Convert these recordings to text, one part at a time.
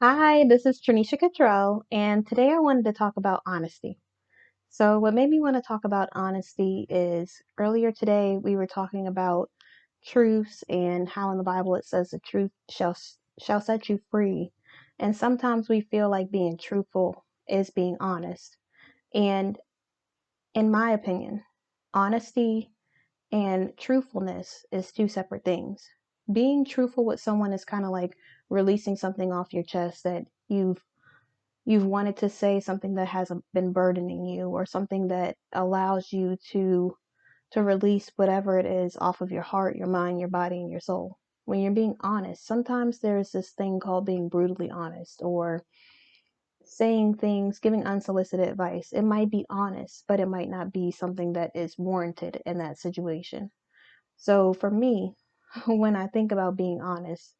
Hi, this is Tranisha Cottrell, and today I wanted to talk about honesty. So, what made me want to talk about honesty is earlier today we were talking about truths and how in the Bible it says the truth shall set you free. And sometimes we feel like being truthful is being honest. And in my opinion, honesty and truthfulness is two separate things. Being truthful with someone is kind of like releasing something off your chest that you've wanted to say, something that hasn't been burdening you, or something that allows you to release whatever it is off of your heart, your mind, your body, and your soul. When you're being honest, sometimes there's this thing called being brutally honest, or saying things, giving unsolicited advice. It might be honest, but it might not be something that is warranted in that situation. So for me, when I think about being honest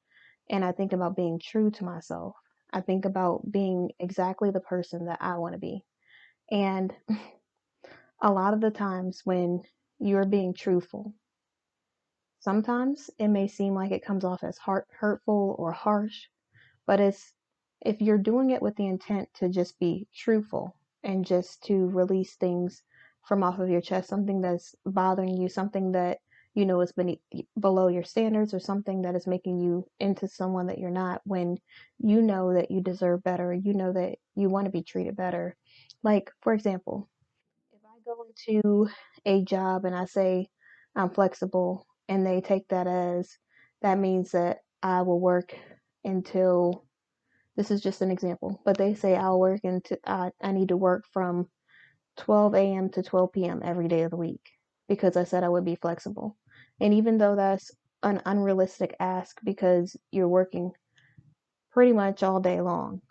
and I think about being true to myself, I think about being exactly the person that I want to be. And a lot of the times when you're being truthful, sometimes it may seem like it comes off as hurtful or harsh, but it's if you're doing it with the intent to just be truthful and just to release things from off of your chest, something that's bothering you, something that you know is below your standards, or something that is making you into someone that you're not, when you know that you deserve better, you know that you want to be treated better. Like, for example, if I go into a job and I say I'm flexible, and they take that as that means that I will work until, this is just an example, but they say I'll work until I need to work from 12 a.m. to 12 p.m. every day of the week because I said I would be flexible. And even though that's an unrealistic ask because you're working pretty much all day long,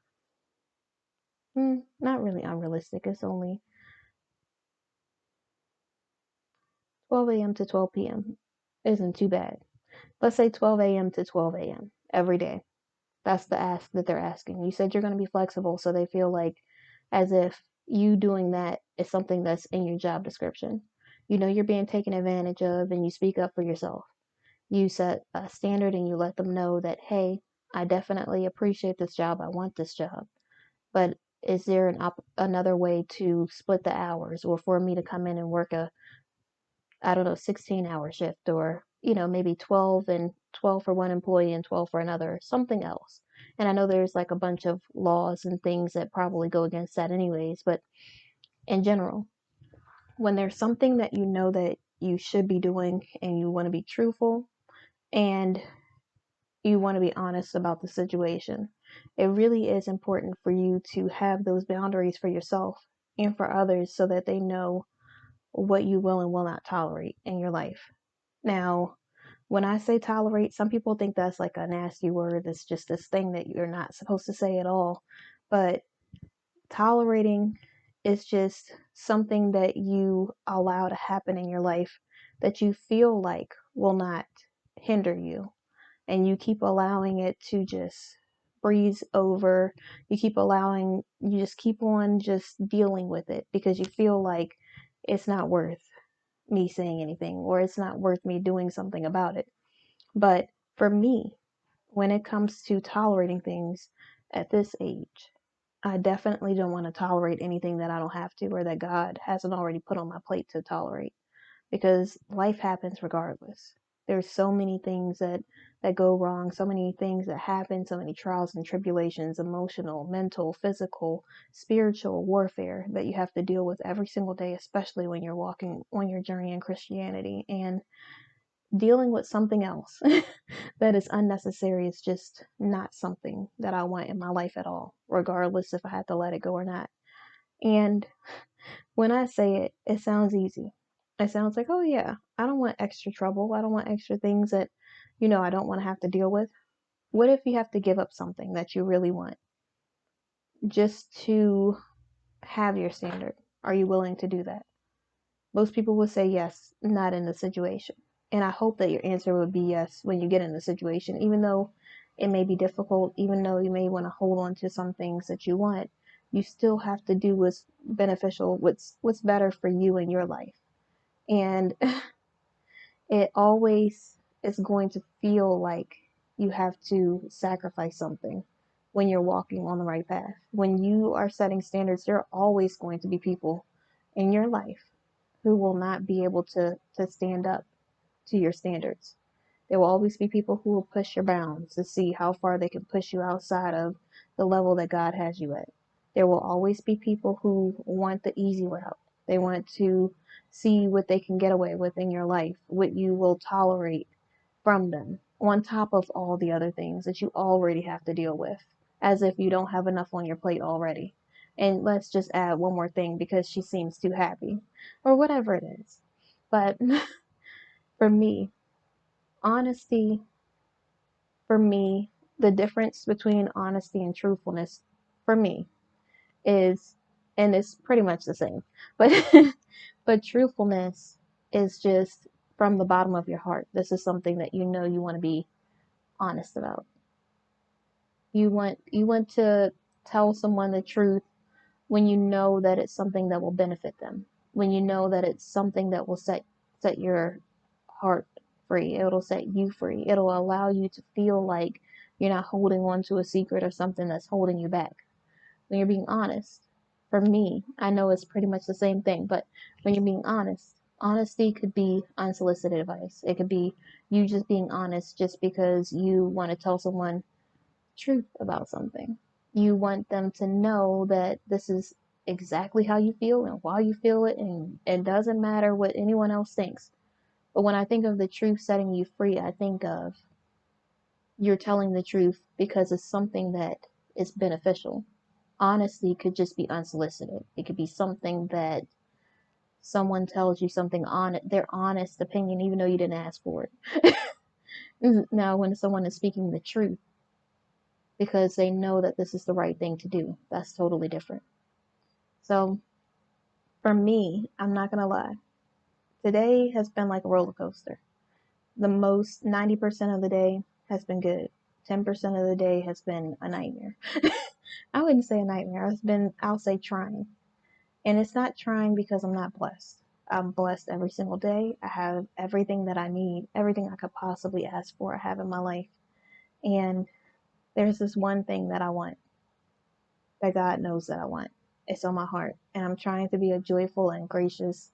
not really unrealistic. It's only 12 a.m. to 12 p.m. Isn't too bad. Let's say 12 a.m. to 12 a.m. every day. That's the ask that they're asking. You said you're going to be flexible, so they feel like as if you doing that is something that's in your job description. You know you're being taken advantage of, and you speak up for yourself. You set a standard and you let them know that, hey, I definitely appreciate this job. I want this job. But is there another way to split the hours, or for me to come in and work a, I don't know, 16-hour shift, or, maybe 12 and 12 for one employee and 12 for another, something else. And I know there's like a bunch of laws and things that probably go against that anyways, but in general, when there's something that you know that you should be doing and you want to be truthful and you want to be honest about the situation, it really is important for you to have those boundaries for yourself and for others so that they know what you will and will not tolerate in your life. Now, when I say tolerate, some people think that's like a nasty word. It's just this thing that you're not supposed to say at all. But tolerating is just something that you allow to happen in your life that you feel like will not hinder you. And you keep allowing it to just breeze over. You just keep on just dealing with it because you feel like it's not worth me saying anything, or it's not worth me doing something about it. But for me, when it comes to tolerating things at this age, I definitely don't want to tolerate anything that I don't have to, or that God hasn't already put on my plate to tolerate, because life happens regardless. There's so many things that go wrong, so many things that happen, so many trials and tribulations, emotional, mental, physical, spiritual warfare that you have to deal with every single day, especially when you're walking on your journey in Christianity. And dealing with something else that is unnecessary is just not something that I want in my life at all, regardless if I have to let it go or not. And when I say it, it sounds easy. It sounds like, oh yeah, I don't want extra trouble. I don't want extra things that, I don't want to have to deal with. What if you have to give up something that you really want just to have your standard? Are you willing to do that? Most people will say yes, not in the situation. And I hope that your answer would be yes when you get in the situation, even though it may be difficult, even though you may want to hold on to some things that you want, you still have to do what's beneficial, what's better for you in your life. And it always is going to feel like you have to sacrifice something when you're walking on the right path. When you are setting standards, there are always going to be people in your life who will not be able to stand up to your standards. There will always be people who will push your bounds to see how far they can push you outside of the level that God has you at. There will always be people who want the easy route. They want to see what they can get away with in your life, what you will tolerate from them, on top of all the other things that you already have to deal with, as if you don't have enough on your plate already. And let's just add one more thing because she seems too happy, or whatever it is. But for me, honesty, for me, the difference between honesty and truthfulness for me is, and it's pretty much the same, but but truthfulness is just from the bottom of your heart. This is something that you know you want to be honest about. You want to tell someone the truth when you know that it's something that will benefit them. When you know that it's something that will set your heart free. It'll set you free. It'll allow you to feel like you're not holding on to a secret or something that's holding you back. When you're being honest, for me, I know it's pretty much the same thing, but when you're being honest, honesty could be unsolicited advice. It could be you just being honest just because you want to tell someone truth about something. You want them to know that this is exactly how you feel and why you feel it, and it doesn't matter what anyone else thinks. But when I think of the truth setting you free, I think of you're telling the truth because it's something that is beneficial. Honesty could just be unsolicited. It could be something that someone tells you something on their honest opinion, even though you didn't ask for it. Now, when someone is speaking the truth because they know that this is the right thing to do, that's totally different. So, for me, I'm not gonna lie. Today has been like a roller coaster. The most 90% of the day has been good. 10% of the day has been a nightmare. I wouldn't say a nightmare. I'll say trying. And it's not trying because I'm not blessed. I'm blessed every single day. I have everything that I need, everything I could possibly ask for, I have in my life. And there's this one thing that I want, that God knows that I want. It's on my heart. And I'm trying to be a joyful and gracious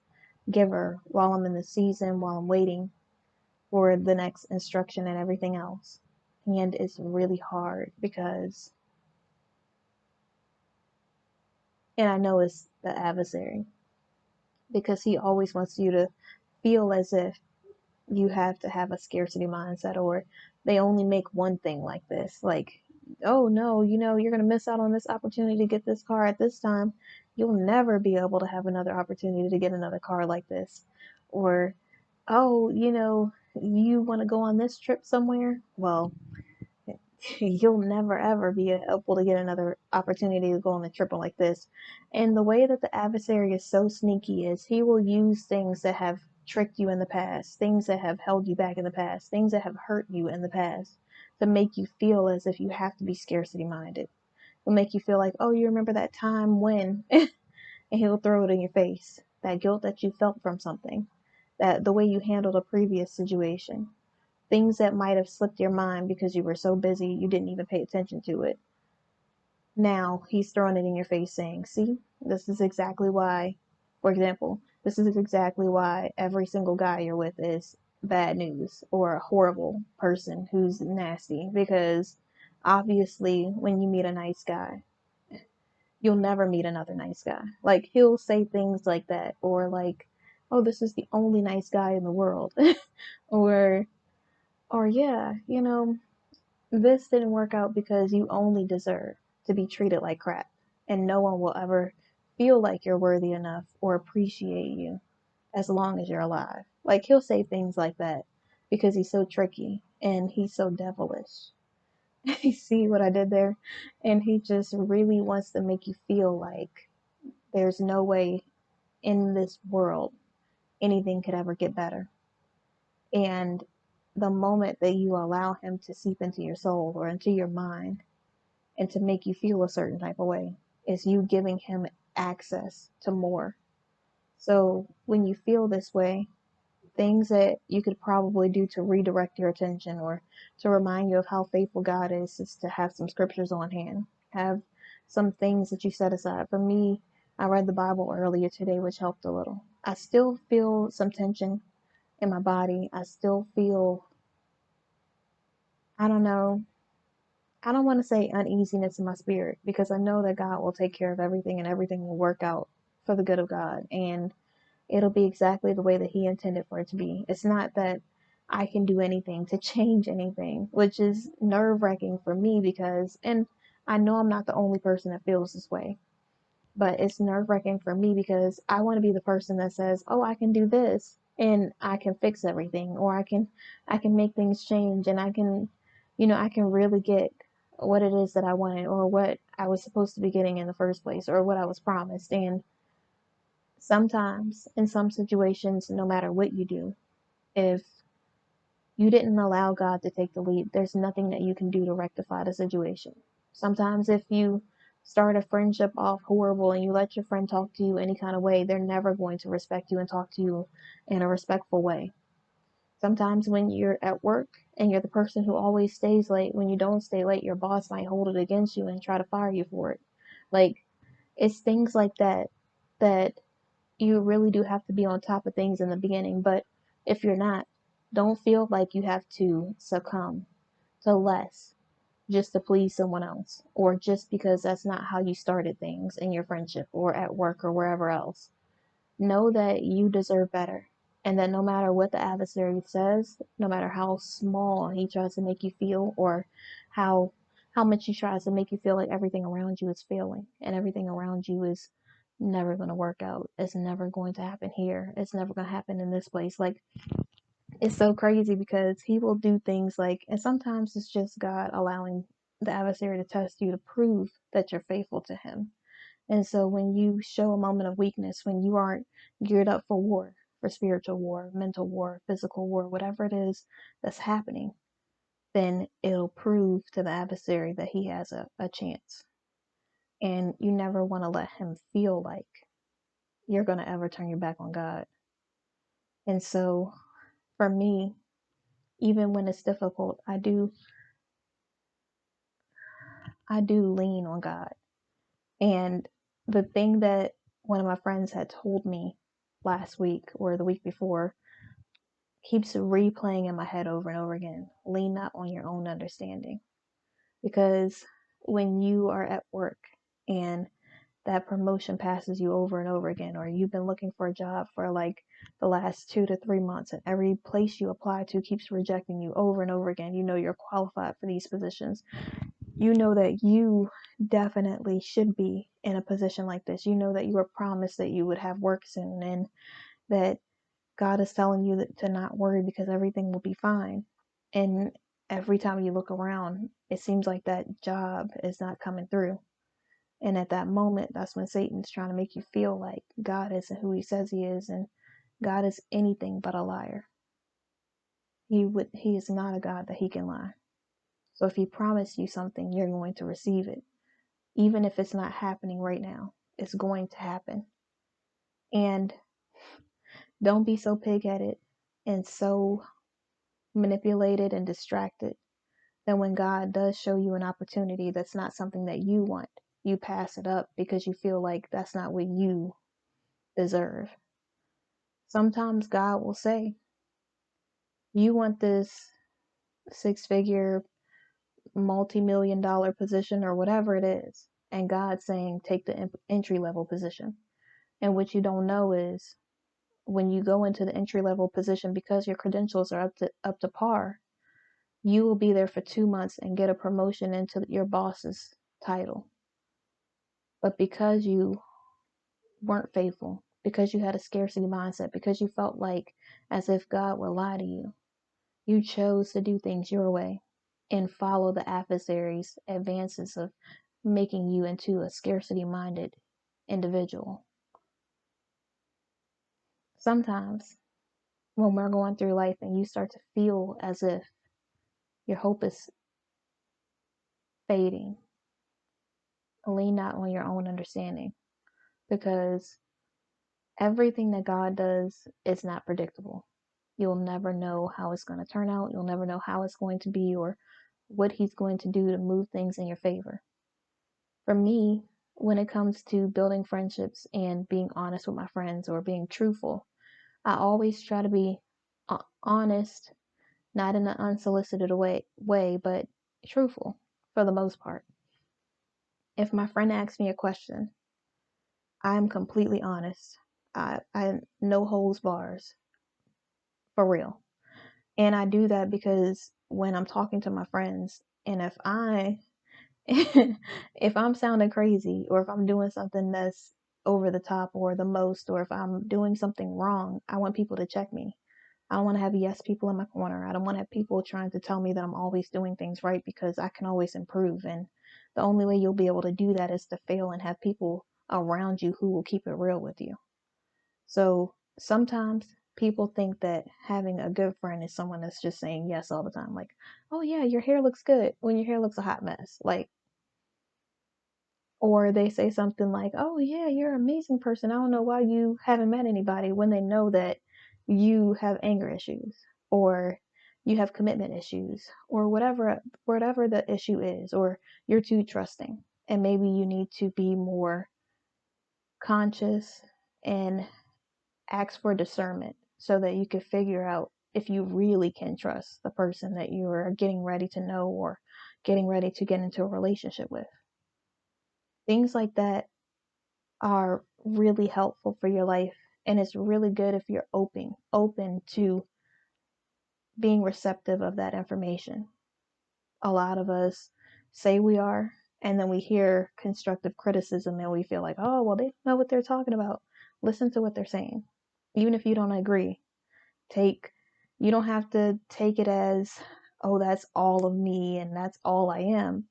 giver while I'm in the season, while I'm waiting for the next instruction and everything else. And it's really hard because, and I know it's the adversary, because he always wants you to feel as if you have to have a scarcity mindset, or they only make one thing like this. Like, oh no, you're going to miss out on this opportunity to get this car at this time. You'll never be able to have another opportunity to get another car like this. Or, oh, you want to go on this trip somewhere? Well, you'll never ever be able to get another opportunity to go on a trip like this. And the way that the adversary is so sneaky is he will use things that have tricked you in the past, things that have held you back in the past, things that have hurt you in the past, to make you feel as if you have to be scarcity minded. Will make you feel like, oh, you remember that time when, and he'll throw it in your face. That guilt that you felt from something, that the way you handled a previous situation, things that might have slipped your mind because you were so busy you didn't even pay attention to it. Now he's throwing it in your face saying, see, this is exactly why, for example, this is exactly why every single guy you're with is bad news or a horrible person who's nasty. Because obviously, when you meet a nice guy, you'll never meet another nice guy. Like, he'll say things like that, or like, oh, this is the only nice guy in the world. or, or yeah, this didn't work out because you only deserve to be treated like crap, and no one will ever feel like you're worthy enough or appreciate you as long as you're alive. Like, he'll say things like that because he's so tricky and he's so devilish. You see what I did there? And he just really wants to make you feel like there's no way in this world anything could ever get better. And the moment that you allow him to seep into your soul or into your mind and to make you feel a certain type of way, is you giving him access to more. So when you feel this way, things that you could probably do to redirect your attention or to remind you of how faithful God is to have some scriptures on hand, have some things that you set aside. For me, I read the Bible earlier today, which helped a little. I still feel some tension in my body. I still feel, I don't know, I don't want to say uneasiness in my spirit, because I know that God will take care of everything and everything will work out for the good of God. And it'll be exactly the way that He intended for it to be. It's not that I can do anything to change anything, which is nerve wracking for me because, and I know I'm not the only person that feels this way, but it's nerve wracking for me because I want to be the person that says, "Oh, I can do this and I can fix everything, or I can make things change, and I can, I can really get what it is that I wanted, or what I was supposed to be getting in the first place, or what I was promised." And sometimes, in some situations, no matter what you do, if you didn't allow God to take the lead, there's nothing that you can do to rectify the situation. Sometimes, if you start a friendship off horrible and you let your friend talk to you any kind of way, they're never going to respect you and talk to you in a respectful way. Sometimes, when you're at work and you're the person who always stays late, when you don't stay late, your boss might hold it against you and try to fire you for it. Like, it's things like that that you really do have to be on top of things in the beginning. But if you're not, don't feel like you have to succumb to less just to please someone else, or just because that's not how you started things in your friendship or at work or wherever else. Know that you deserve better, and that no matter what the adversary says, no matter how small he tries to make you feel, or how how much he tries to make you feel like everything around you is failing and everything around you is never going to work out. It's never going to happen here. It's never going to happen in this place. Like, it's so crazy because he will do things like, and sometimes it's just God allowing the adversary to test you to prove that you're faithful to him. And so when you show a moment of weakness, when you aren't geared up for war, for spiritual war, mental war, physical war, whatever it is that's happening, then it'll prove to the adversary that he has a chance. And you never want to let him feel like you're going to ever turn your back on God. And so for me, even when it's difficult, I do lean on God. And the thing that one of my friends had told me last week or the week before keeps replaying in my head over and over again: lean not on your own understanding. Because when you are at work and that promotion passes you over and over again, or you've been looking for a job for like the last 2 to 3 months, and every place you apply to keeps rejecting you over and over again, you're qualified for these positions. You know that you definitely should be in a position like this. You know that you were promised that you would have work soon, and that God is telling you to not worry because everything will be fine. And every time you look around, it seems like that job is not coming through. And at that moment, that's when Satan's trying to make you feel like God isn't who he says he is, and God is anything but a liar. He is not a God that he can lie. So if he promised you something, you're going to receive it. Even if it's not happening right now, it's going to happen. And don't be so pig-headed and so manipulated and distracted that when God does show you an opportunity that's not something that you want, you pass it up because you feel like that's not what you deserve. Sometimes God will say, "You want this six-figure, multi-million dollar position or whatever it is." And God's saying, "Take the entry level position." And what you don't know is, when you go into the entry level position, because your credentials are up to par, you will be there for 2 months and get a promotion into your boss's title. But because you weren't faithful, because you had a scarcity mindset, because you felt like as if God would lie to you, you chose to do things your way and follow the adversary's advances of making you into a scarcity minded individual. Sometimes when we're going through life and you start to feel as if your hope is fading, lean not on your own understanding, because everything that God does is not predictable. You'll never know how it's going to turn out. You'll never know how it's going to be or what he's going to do to move things in your favor. For me, when it comes to building friendships and being honest with my friends or being truthful, I always try to be honest, not in an unsolicited way, but truthful for the most part. If my friend asks me a question, I'm completely honest. I no holds bars, for real. And I do that because when I'm talking to my friends, and if I'm sounding crazy or if I'm doing something that's over the top or the most, or if I'm doing something wrong, I want people to check me. I don't want to have yes people in my corner. I don't want to have people trying to tell me that I'm always doing things right, because I can always improve. And the only way you'll be able to do that is to fail and have people around you who will keep it real with you. So sometimes people think that having a good friend is someone that's just saying yes all the time. Like, oh yeah, your hair looks good when your hair looks a hot mess. Like, or they say something like, oh yeah, you're an amazing person. I don't know why you haven't met anybody, when they know that you have anger issues or you have commitment issues or whatever the issue is, or you're too trusting and maybe you need to be more conscious and ask for discernment so that you can figure out if you really can trust the person that you are getting ready to know or getting ready to get into a relationship with. Things like that are really helpful for your life, and it's really good if you're open to being receptive of that information. A lot of us say we are, and then we hear constructive criticism and we feel like, oh well, they know what they're talking about. Listen to what they're saying, even if you don't agree. take you don't have to take it as, oh, that's all of me and that's all I am.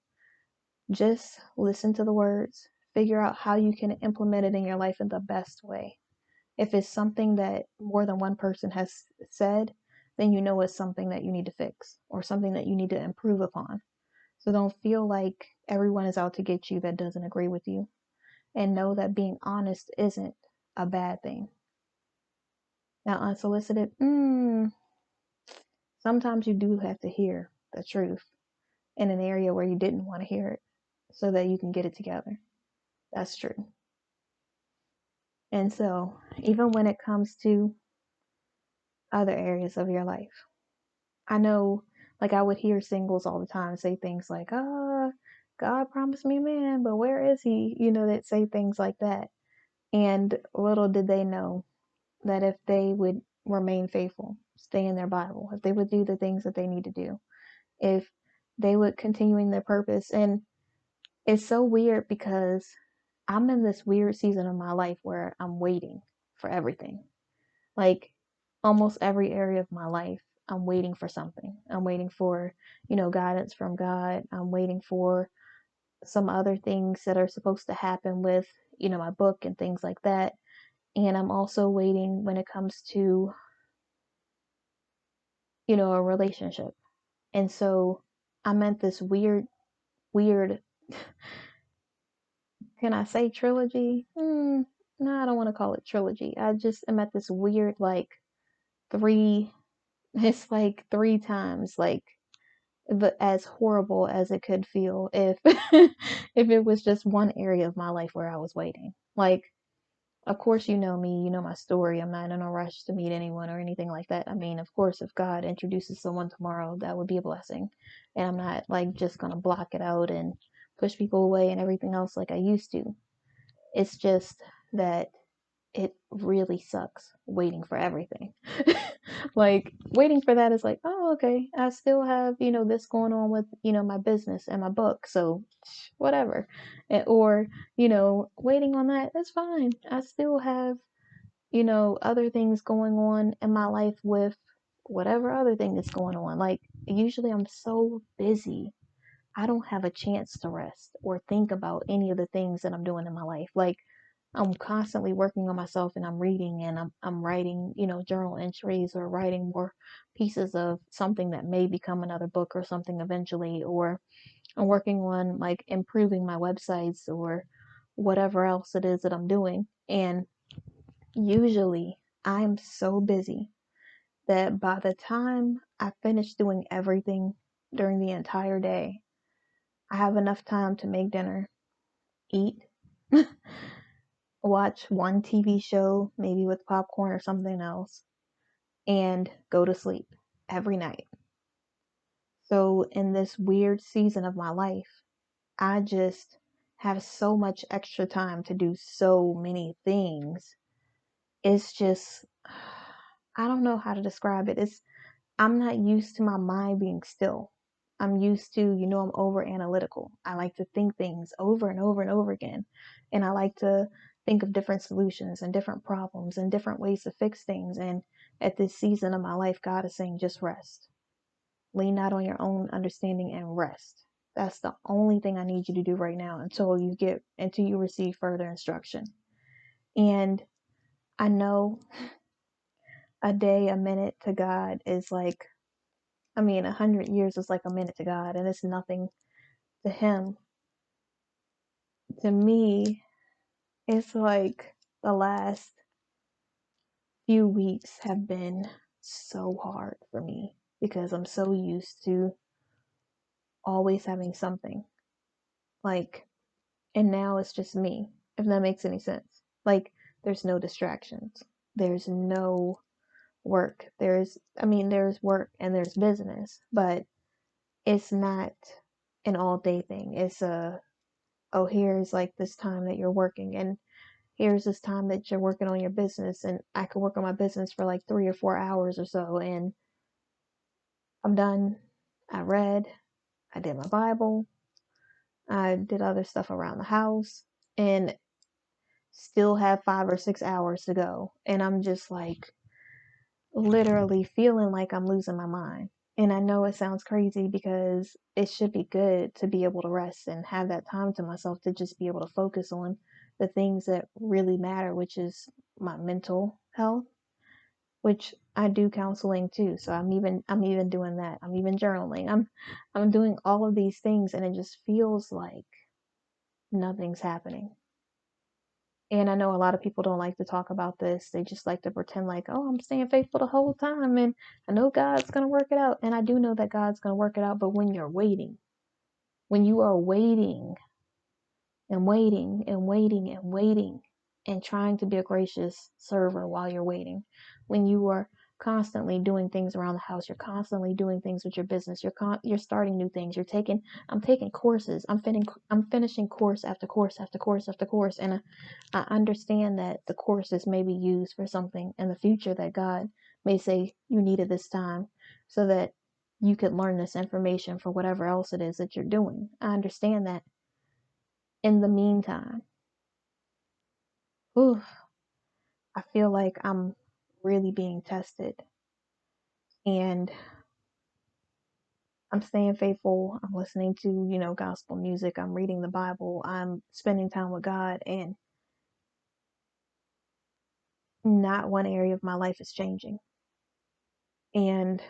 Just listen to the words, figure out how you can implement it in your life in the best way. If it's something that more than one person has said, then you know it's something that you need to fix or something that you need to improve upon. So don't feel like everyone is out to get you that doesn't agree with you, and know that being honest isn't a bad thing. Now, unsolicited, sometimes you do have to hear the truth in an area where you didn't want to hear it so that you can get it together. That's true. And so, even when it comes to other areas of your life, I know, like, I would hear singles all the time say things like, God promised me a man, but where is he? That say things like that. And little did they know that if they would remain faithful, stay in their Bible, if they would do the things that they need to do, if they would continuing their purpose. And it's so weird because I'm in this weird season of my life where I'm waiting for everything. Like, almost every area of my life, I'm waiting for something. I'm waiting for, guidance from God. I'm waiting for some other things that are supposed to happen with, my book and things like that. And I'm also waiting when it comes to, a relationship. And so I'm at this weird, can I say trilogy? No, I don't want to call it trilogy. I just am at this weird, like, three, it's like three times, like, as horrible as it could feel if if it was just one area of my life where I was waiting. Like, of course, you know me, you know my story. I'm not in a rush to meet anyone or anything like that. I mean, of course, if God introduces someone tomorrow, that would be a blessing. And I'm not, like, just gonna block it out and push people away and everything else like I used to. It's just that it really sucks waiting for everything. Like, waiting for that is like, oh, okay, I still have, this going on with, my business and my book. So whatever. Or, waiting on that, that's fine. I still have, other things going on in my life with whatever other thing is going on. Like, usually I'm so busy, I don't have a chance to rest or think about any of the things that I'm doing in my life. Like, I'm constantly working on myself and I'm reading and I'm writing, journal entries or writing more pieces of something that may become another book or something eventually, or I'm working on, like, improving my websites or whatever else it is that I'm doing. And usually I'm so busy that by the time I finish doing everything during the entire day, I have enough time to make dinner, eat, watch one TV show, maybe with popcorn or something else, and go to sleep every night. So, in this weird season of my life, I just have so much extra time to do so many things. It's just, I don't know how to describe it. I'm not used to my mind being still. I'm used to, I'm over analytical. I like to think things over and over and over again. And I like to think of different solutions and different problems and different ways to fix things. And at this season of my life, God is saying, just rest. Lean not on your own understanding and rest. That's the only thing I need you to do right now until you receive further instruction. And I know a day, a minute to God is like, 100 years is like a minute to God, and it's nothing to Him. To me, it's like the last few weeks have been so hard for me because I'm so used to always having something. Like, and now it's just me, if that makes any sense. Like, there's no distractions, there's no work. There's work and there's business, but it's not an all day thing. It's oh, here's like this time that you're working, and here's this time that you're working on your business, and I could work on my business for like 3 or 4 hours or so, and I'm done. I read, I did my Bible, I did other stuff around the house, and still have 5 or 6 hours to go. And I'm just like literally feeling like I'm losing my mind. And I know it sounds crazy because it should be good to be able to rest and have that time to myself to just be able to focus on the things that really matter, which is my mental health, which I do counseling too. So I'm even doing that. I'm even journaling. I'm doing all of these things, and it just feels like nothing's happening. And I know a lot of people don't like to talk about this. They just like to pretend like, oh, I'm staying faithful the whole time, and I know God's going to work it out. And I do know that God's going to work it out. But when you're waiting, when you are waiting and waiting and waiting and waiting and trying to be a gracious server while you're waiting, when you are constantly doing things around the house, you're constantly doing things with your business, you're starting new things, I'm taking courses, I'm finishing course after course after course after course, and I understand that the courses may be used for something in the future that God may say you needed this time so that you could learn this information for whatever else it is that you're doing. I understand that. In the meantime, oof, I feel like I'm really being tested, and I'm staying faithful. I'm listening to, gospel music. I'm reading the Bible. I'm spending time with God, and not one area of my life is changing. And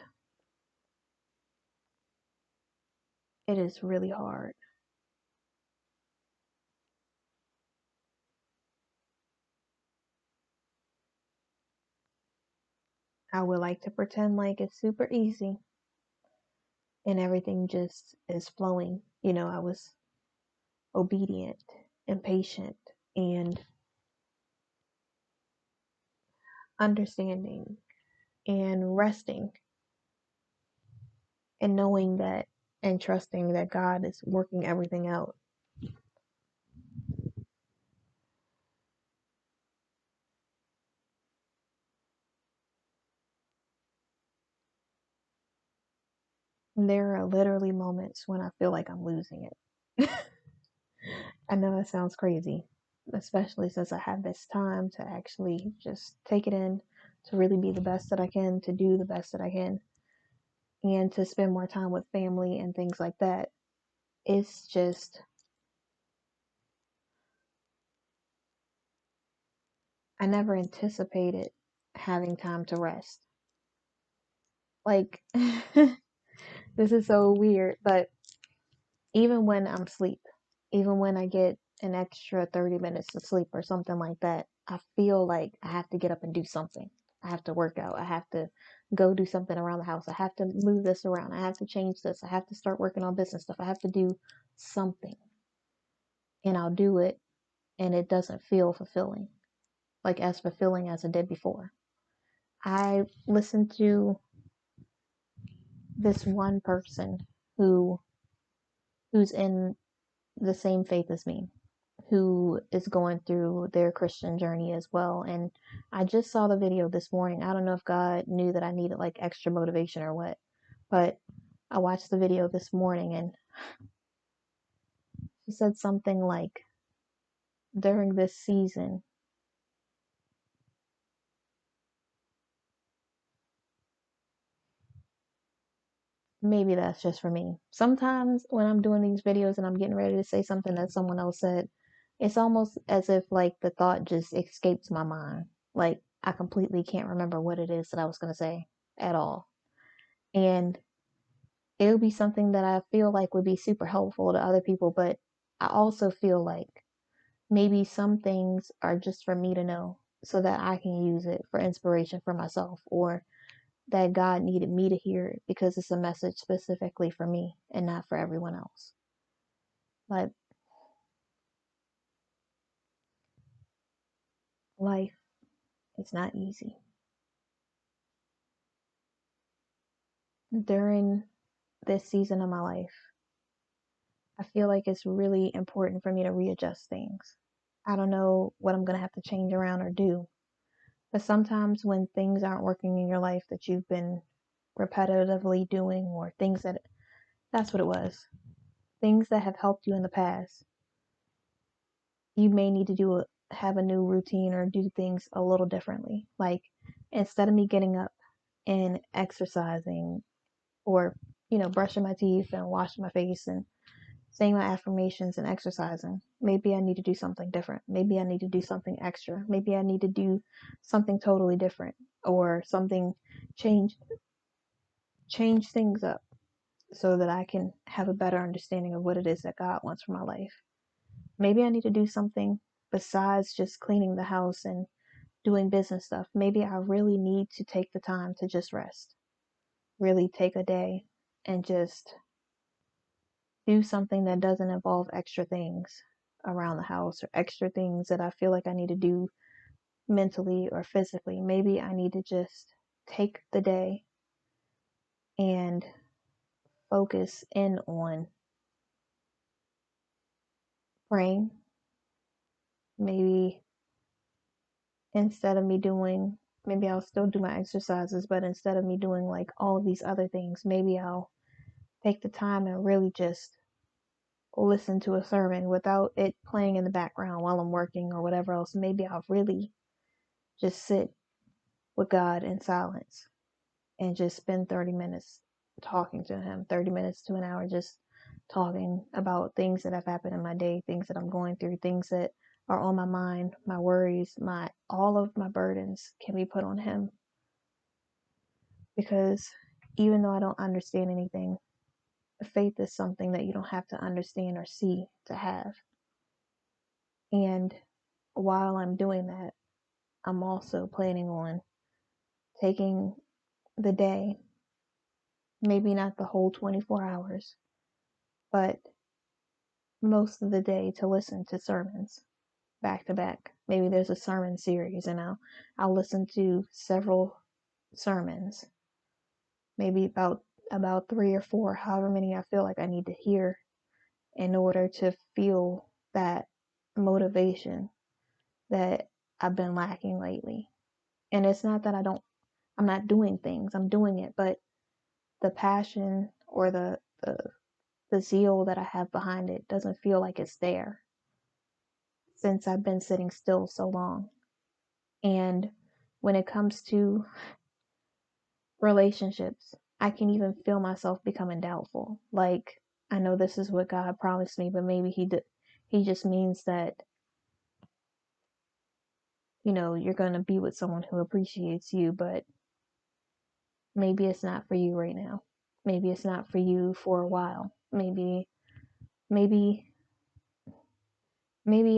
it is really hard. I would like to pretend like it's super easy and everything just is flowing. I was obedient and patient and understanding and resting and knowing that and trusting that God is working everything out. There are literally moments when I feel like I'm losing it. I know it sounds crazy, especially since I have this time to actually just take it in, to really be the best that I can, to do the best that I can, and to spend more time with family and things like that. It's just, I never anticipated having time to rest. Like, this is so weird, but even when I'm asleep, even when I get an extra 30 minutes of sleep or something like that, I feel like I have to get up and do something. I have to work out. I have to go do something around the house. I have to move this around. I have to change this. I have to start working on business stuff. I have to do something. And I'll do it and it doesn't feel fulfilling, like as fulfilling as it did before. I listened to this one person who who's in the same faith as me, who is going through their Christian journey as well. And I just saw the video this morning. I don't know if God knew that I needed like extra motivation or what, but I watched the video this morning and she said something like, during this season, maybe that's just for me. Sometimes when I'm doing these videos and I'm getting ready to say something that someone else said, it's almost as if like the thought just escapes my mind. Like I completely can't remember what it is that I was going to say at all. And it would be something that I feel like would be super helpful to other people, but I also feel like maybe some things are just for me to know so that I can use it for inspiration for myself, or that God needed me to hear it because it's a message specifically for me and not for everyone else. But life is not easy. During this season of my life, I feel like it's really important for me to readjust things. I don't know what I'm going to have to change around or do, but sometimes when things aren't working in your life that you've been repetitively doing, or things that's what it was, things that have helped you in the past, you may need to have a new routine or do things a little differently. Like instead of me getting up and exercising, or brushing my teeth and washing my face and saying my affirmations and exercising, maybe I need to do something different. Maybe I need to do something extra. Maybe I need to do something totally different, or something change change things up so that I can have a better understanding of what it is that God wants for my life. Maybe I need to do something besides just cleaning the house and doing business stuff. Maybe I really need to take the time to just rest. Really take a day and just do something that doesn't involve extra things around the house, or extra things that I feel like I need to do mentally or physically. Maybe I need to just take the day and focus in on praying. Maybe instead of me doing, maybe I'll still do my exercises, but instead of me doing like all of these other things, maybe I'll take the time and really just listen to a sermon without it playing in the background while I'm working or whatever else. Maybe I'll really just sit with God in silence and just spend 30 minutes talking to Him, 30 minutes to an hour, just talking about things that have happened in my day, things that I'm going through, things that are on my mind, my worries, all of my burdens can be put on Him. Because even though I don't understand anything, faith is something that you don't have to understand or see to have. And while I'm doing that, I'm also planning on taking the day, maybe not the whole 24 hours, but most of the day, to listen to sermons back to back. Maybe there's a sermon series and I'll listen to several sermons, maybe about 3 or 4, however many I feel like I need to hear in order to feel that motivation that I've been lacking lately. And it's not that I'm not doing things, I'm doing it, but the passion or the zeal that I have behind it doesn't feel like it's there since I've been sitting still so long. And when it comes to relationships, I can even feel myself becoming doubtful. Like, I know this is what God promised me, but maybe he just means that, you're going to be with someone who appreciates you, but maybe it's not for you right now. Maybe it's not for you for a while. Maybe maybe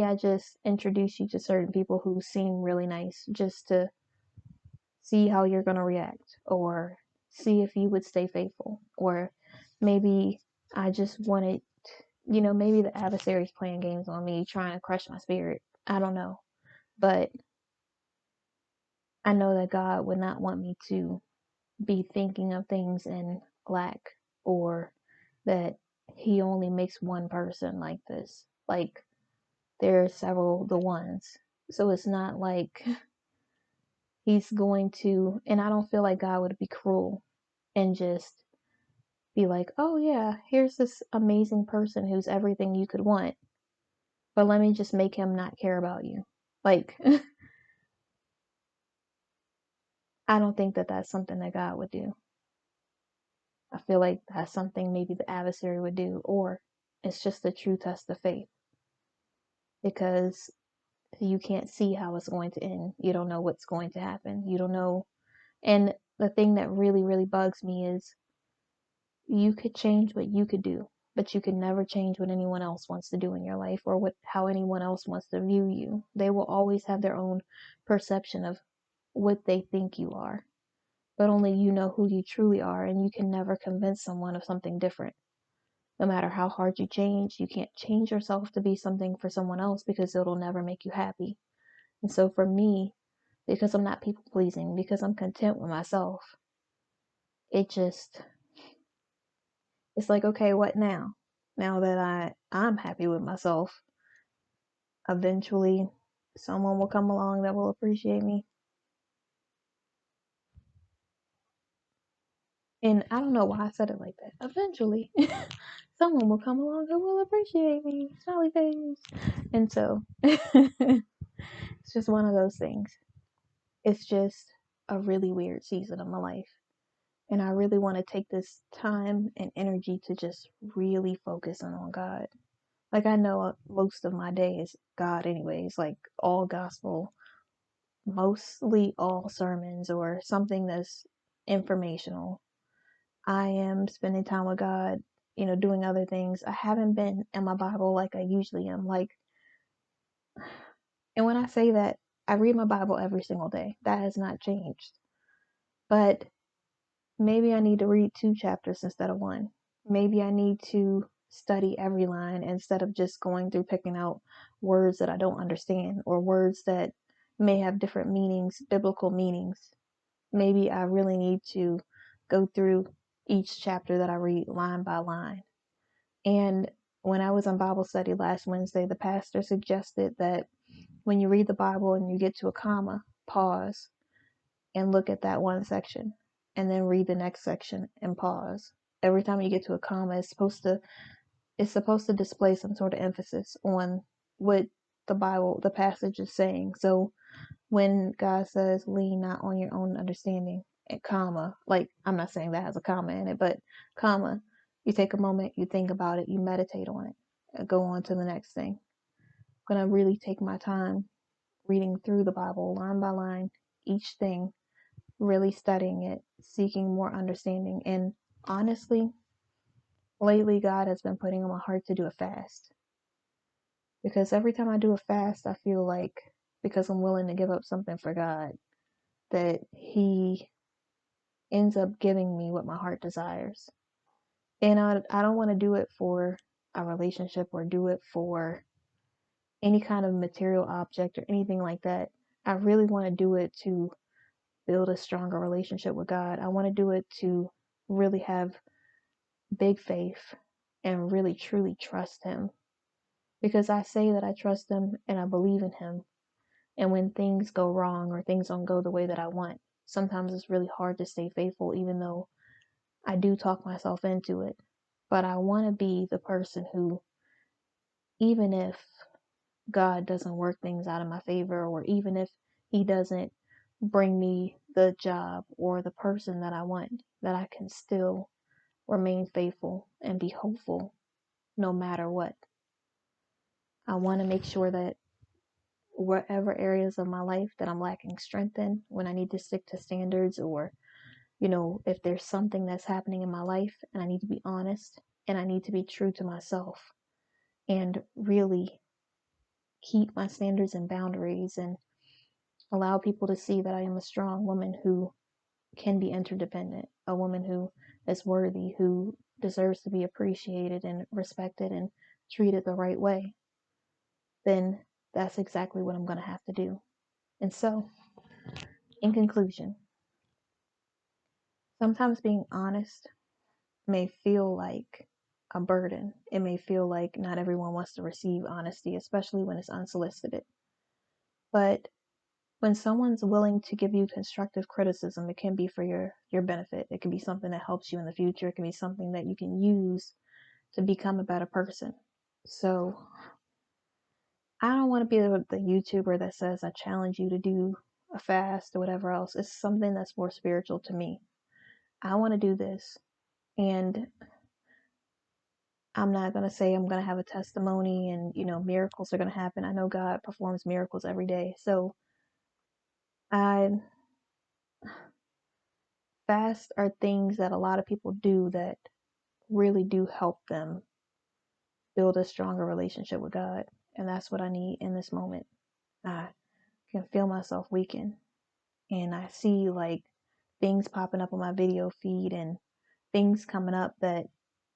I just introduce you to certain people who seem really nice just to see how you're going to react, or see if you would stay faithful. Or maybe I just wanted, maybe the adversary's playing games on me, trying to crush my spirit. I don't know. But I know that God would not want me to be thinking of things in lack, or that He only makes one person like this. Like, there are several the ones. So it's not like He's going to, and I don't feel like God would be cruel and just be like, oh yeah, here's this amazing person who's everything you could want, but let me just make him not care about you. Like, I don't think that that's something that God would do. I feel like that's something maybe the adversary would do, or it's just the true test of faith, because you can't see how it's going to end. You don't know what's going to happen. You don't know. And the thing that really, really bugs me is you could change what you could do, but you can never change what anyone else wants to do in your life, or how anyone else wants to view you. They will always have their own perception of what they think you are, but only you know who you truly are, and you can never convince someone of something different. No matter how hard you change, you can't change yourself to be something for someone else, because it'll never make you happy. And so for me, because I'm not people pleasing, because I'm content with myself, it just, it's like, okay, what now? Now that I'm happy with myself, eventually someone will come along that will appreciate me. And I don't know why I said it like that. Eventually, someone will come along that will appreciate me. Smiley face. And so, it's just one of those things. It's just a really weird season of my life. And I really want to take this time and energy to just really focus on God. Like, I know most of my day is God anyways, like all gospel, mostly all sermons, or something that's informational. I am spending time with God, doing other things. I haven't been in my Bible like I usually am. Like, and when I say that, I read my Bible every single day. That has not changed. But maybe I need to read 2 chapters instead of one. Maybe I need to study every line instead of just going through picking out words that I don't understand, or words that may have different meanings, biblical meanings. Maybe I really need to go through each chapter that I read line by line. And when I was on Bible study last Wednesday, the pastor suggested that when you read the Bible and you get to a comma, pause and look at that one section, and then read the next section and pause. Every time you get to a comma, it's supposed to display some sort of emphasis on what the passage is saying. So when God says, lean not on your own understanding, and comma, like, I'm not saying that has a comma in it, but comma, you take a moment, you think about it, you meditate on it, and go on to the next thing. I'm going to really take my time reading through the Bible line by line, each thing, really studying it, seeking more understanding. And honestly, lately God has been putting on my heart to do a fast, because every time I do a fast, I feel like, because I'm willing to give up something for God, that He ends up giving me what my heart desires. And I don't want to do it for a relationship, or do it for any kind of material object or anything like that. I really want to do it to build a stronger relationship with God. I want to do it to really have big faith and really truly trust Him, because I say that I trust Him and I believe in Him. And when things go wrong, or things don't go the way that I want, sometimes it's really hard to stay faithful, even though I do talk myself into it. But I want to be the person who, even if God doesn't work things out in my favor, or even if He doesn't bring me the job or the person that I want, that I can still remain faithful and be hopeful no matter what. I want to make sure that whatever areas of my life that I'm lacking strength in, when I need to stick to standards, or, if there's something that's happening in my life and I need to be honest and I need to be true to myself and really keep my standards and boundaries, and allow people to see that I am a strong woman who can be interdependent, a woman who is worthy, who deserves to be appreciated and respected and treated the right way, then that's exactly what I'm going to have to do. And so, in conclusion, sometimes being honest may feel like a burden. It may feel like not everyone wants to receive honesty, especially when it's unsolicited. But when someone's willing to give you constructive criticism, it can be for your benefit. It can be something that helps you in the future. It can be something that you can use to become a better person. So I don't want to be the YouTuber that says I challenge you to do a fast or whatever else. It's something that's more spiritual to me. I want to do this, and I'm not going to say I'm going to have a testimony and, miracles are going to happen. I know God performs miracles every day. So I fasts are things that a lot of people do that really do help them build a stronger relationship with God. And that's what I need in this moment. I can feel myself weaken, and I see like things popping up on my video feed and things coming up that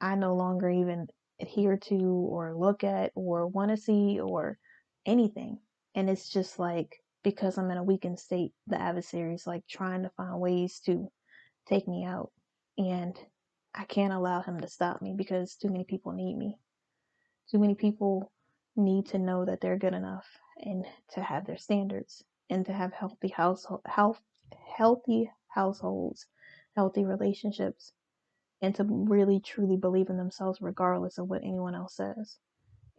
I no longer even adhere to or look at or want to see or anything. And it's just like because I'm in a weakened state, the adversary's like trying to find ways to take me out. And I can't allow him to stop me because too many people need me. Too many people need to know that they're good enough and to have their standards and to have healthy households, healthy relationships, and to really truly believe in themselves regardless of what anyone else says.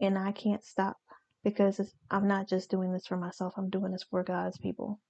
And I can't stop because I'm not just doing this for myself, I'm doing this for God's people.